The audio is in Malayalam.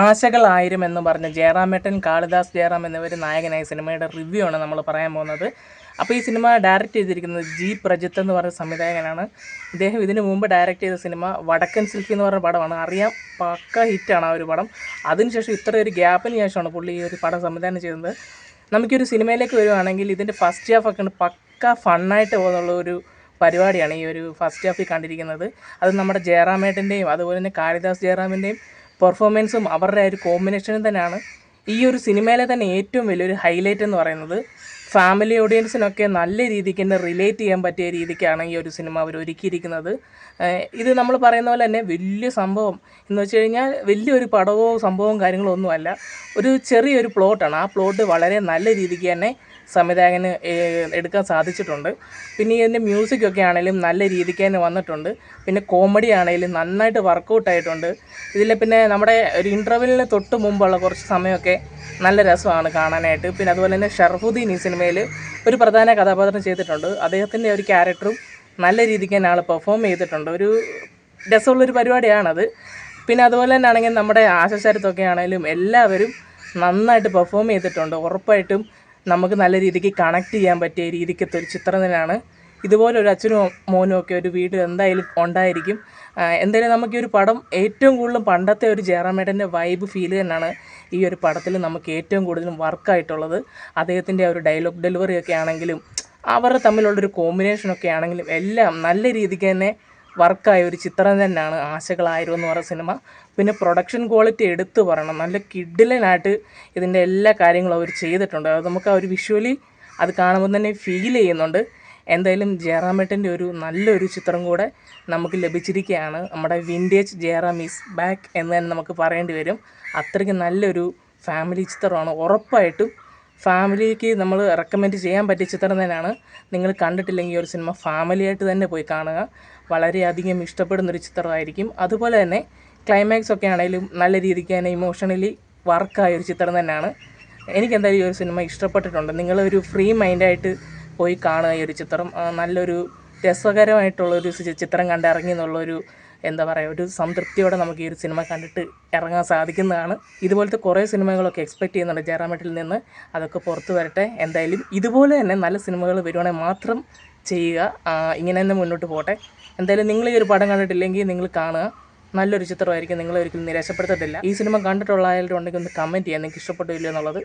ആശകൾ ആയിരം എന്ന് പറഞ്ഞ് ജയറാമേട്ടൻ, കാളിദാസ് ജയറാം എന്നിവർ നായകനായ സിനിമയുടെ റിവ്യൂ ആണ് നമ്മൾ പറയാൻ പോകുന്നത്. അപ്പോൾ ഈ സിനിമ ഡയറക്റ്റ് ചെയ്തിരിക്കുന്നത് ജി പ്രജിത്ത് എന്ന് പറയുന്ന സംവിധായകനാണ്. ഇദ്ദേഹം ഇതിനു മുമ്പ് ഡയറക്റ്റ് ചെയ്ത സിനിമ വടക്കൻ സിൽക്കി എന്ന് പറഞ്ഞ പടമാണ്. അറിയാം, പക്ക ഹിറ്റാണ് ആ ഒരു പടം. അതിനുശേഷം ഇത്ര ഒരു ഗ്യാപ്പിന് ശേഷമാണ് പുള്ളി ഈ ഒരു പടം സംവിധാനം ചെയ്യുന്നത്. നമുക്കൊരു സിനിമയിലേക്ക് വരുവാണെങ്കിൽ ഇതിൻ്റെ ഫസ്റ്റ് ഹാഫ് ഒക്കെ പക്ക ഫണ്ണായിട്ട് പോകുന്നുള്ള ഒരു പരിപാടിയാണ് ഈ ഒരു ഫസ്റ്റ് ഹാഫിൽ കണ്ടിരിക്കുന്നത്. അത് നമ്മുടെ ജയറാമേട്ടൻ്റെയും അതുപോലെ തന്നെ കാളിദാസ് ജയറാമിൻ്റെയും പെർഫോമൻസും അവരുടെ ഒരു കോമ്പിനേഷനും തന്നെയാണ് ഈ ഒരു സിനിമയിലെ തന്നെ ഏറ്റവും വലിയൊരു ഹൈലൈറ്റ് എന്ന് പറയുന്നത്. ഫാമിലി ഓഡിയൻസിനൊക്കെ നല്ല രീതിക്ക് തന്നെ റിലേറ്റ് ചെയ്യാൻ പറ്റിയ രീതിക്കാണ് ഈ ഒരു സിനിമ അവർ ഒരുക്കിയിരിക്കുന്നത്. ഇത് നമ്മൾ പറയുന്ന പോലെ തന്നെ വലിയ സംഭവം എന്ന് വെച്ച് കഴിഞ്ഞാൽ വലിയൊരു പടവോ സംഭവവും കാര്യങ്ങളോ ഒന്നുമല്ല. ഒരു ചെറിയൊരു പ്ലോട്ടാണ്. ആ പ്ലോട്ട് വളരെ നല്ല രീതിക്ക് തന്നെ സംവിധായകന് എടുക്കാൻ സാധിച്ചിട്ടുണ്ട്. പിന്നെ ഇതിൻ്റെ മ്യൂസിക്കൊക്കെ ആണെങ്കിലും നല്ല രീതിക്ക് തന്നെ വന്നിട്ടുണ്ട്. പിന്നെ കോമഡി ആണെങ്കിലും നന്നായിട്ട് വർക്കൗട്ടായിട്ടുണ്ട്. ഇതിൽ പിന്നെ നമ്മുടെ ഒരു ഇൻ്റർവെല്ലിന് തൊട്ട് മുമ്പുള്ള കുറച്ച് സമയമൊക്കെ നല്ല രസമാണ് കാണാനായിട്ട്. പിന്നെ അതുപോലെ തന്നെ ഷറഫുദ്ദീൻ ഈ സിനിമയിൽ ഒരു പ്രധാന കഥാപാത്രം ചെയ്തിട്ടുണ്ട്. അദ്ദേഹത്തിൻ്റെ ഒരു ക്യാരക്ടറും നല്ല രീതിക്ക് തന്നെ ആൾ പെർഫോം ചെയ്തിട്ടുണ്ട്. ഒരു രസമുള്ളൊരു പരിപാടിയാണത്. പിന്നെ അതുപോലെ തന്നെ ആണെങ്കിൽ നമ്മുടെ ആശാശരത്തൊക്കെ ആണെങ്കിലും എല്ലാവരും നന്നായിട്ട് പെർഫോം ചെയ്തിട്ടുണ്ട്. ഉറപ്പായിട്ടും നമുക്ക് നല്ല രീതിക്ക് കണക്ട് ചെയ്യാൻ പറ്റിയ രീതിക്കത്തെ ഒരു ചിത്രം തന്നെയാണ്. ഇതുപോലെ ഒരു അച്ഛനും മോനും ഒക്കെ ഒരു വീട്ടിൽ എന്തായാലും ഉണ്ടായിരിക്കും. എന്തായാലും നമുക്ക് ഈ ഒരു പടം ഏറ്റവും കൂടുതലും പണ്ടത്തെ ഒരു ജയറാമേട്ടൻ്റെ വൈബ് ഫീൽ തന്നെയാണ് ഈ ഒരു പടത്തിൽ നമുക്ക് ഏറ്റവും കൂടുതലും വർക്കായിട്ടുള്ളത്. അദ്ദേഹത്തിൻ്റെ ഒരു ഡയലോഗ് ഡെലിവറി ഒക്കെ ആണെങ്കിലും അവർ തമ്മിലുള്ളൊരു കോമ്പിനേഷനൊക്കെ ആണെങ്കിലും എല്ലാം നല്ല രീതിക്ക് തന്നെ വർക്കായ ഒരു ചിത്രം തന്നെയാണ് ആശകളായിരം എന്ന് പറയുന്ന സിനിമ. പിന്നെ പ്രൊഡക്ഷൻ ക്വാളിറ്റി എടുത്തു പറയണം. നല്ല കിഡിലനായിട്ട് ഇതിൻ്റെ എല്ലാ കാര്യങ്ങളും അവർ ചെയ്തിട്ടുണ്ട്. അത് നമുക്ക് ആ ഒരു വിഷ്വലി അത് കാണുമ്പോൾ തന്നെ ഫീൽ ചെയ്യുന്നുണ്ട്. എന്തായാലും ജയറാമേട്ടൻ്റെ ഒരു നല്ലൊരു ചിത്രം കൂടെ നമുക്ക് ലഭിച്ചിരിക്കുകയാണ്. നമ്മുടെ വിൻറ്റേജ് ജയറാം ഈസ് ബാക്ക് എന്ന് തന്നെ നമുക്ക് പറയേണ്ടി വരും. അത്രയ്ക്ക് നല്ലൊരു ഫാമിലി ചിത്രമാണ്. ഉറപ്പായിട്ടും ഫാമിലിക്ക് നമ്മൾ റെക്കമെൻഡ് ചെയ്യാൻ പറ്റിയ ചിത്രം തന്നെയാണ്. നിങ്ങൾ കണ്ടിട്ടില്ലെങ്കിൽ ഒരു സിനിമ ഫാമിലിയായിട്ട് തന്നെ പോയി കാണുക. വളരെയധികം ഇഷ്ടപ്പെടുന്നൊരു ചിത്രമായിരിക്കും. അതുപോലെ തന്നെ ക്ലൈമാക്സ് ഒക്കെ ആണെങ്കിലും നല്ല രീതിക്ക് തന്നെ ഇമോഷണലി വർക്കായ ഒരു ചിത്രം തന്നെയാണ്. എനിക്കെന്തായാലും ഈ ഒരു സിനിമ ഇഷ്ടപ്പെട്ടിട്ടുണ്ട്. നിങ്ങളൊരു ഫ്രീ മൈൻഡായിട്ട് പോയി കാണുക ഈ ഒരു ചിത്രം. നല്ലൊരു രസകരമായിട്ടുള്ളൊരു ചിത്രം കണ്ടിറങ്ങി എന്നുള്ളൊരു എന്താ പറയുക, ഒരു സംതൃപ്തിയോടെ നമുക്ക് ഈ ഒരു സിനിമ കണ്ടിട്ട് ഇറങ്ങാൻ സാധിക്കുന്നതാണ്. ഇതുപോലത്തെ കുറേ സിനിമകളൊക്കെ എക്സ്പെക്റ്റ് ചെയ്യുന്നുണ്ട് ജയറാമേട്ടിൽ നിന്ന്. അതൊക്കെ പുറത്ത് വരട്ടെ. എന്തായാലും ഇതുപോലെ തന്നെ നല്ല സിനിമകൾ വരുവാണെങ്കിൽ മാത്രം ചെയ്യുക. ഇങ്ങനെ തന്നെ മുന്നോട്ട് പോട്ടെ. എന്തായാലും നിങ്ങൾ ഈ ഒരു പടം കണ്ടിട്ടില്ലെങ്കിൽ നിങ്ങൾ കാണുക. നല്ലൊരു ചിത്രമായിരിക്കും. നിങ്ങളെ ഒരിക്കലും നിരാശപ്പെടുത്തത്തില്ല. ഈ സിനിമ കണ്ടിട്ടുള്ള ആയാലും ഉണ്ടെങ്കിൽ ഒന്ന് കമൻറ്റ് ചെയ്യാം നിങ്ങൾക്ക് ഇഷ്ടപ്പെട്ടില്ല എന്നുള്ളത്.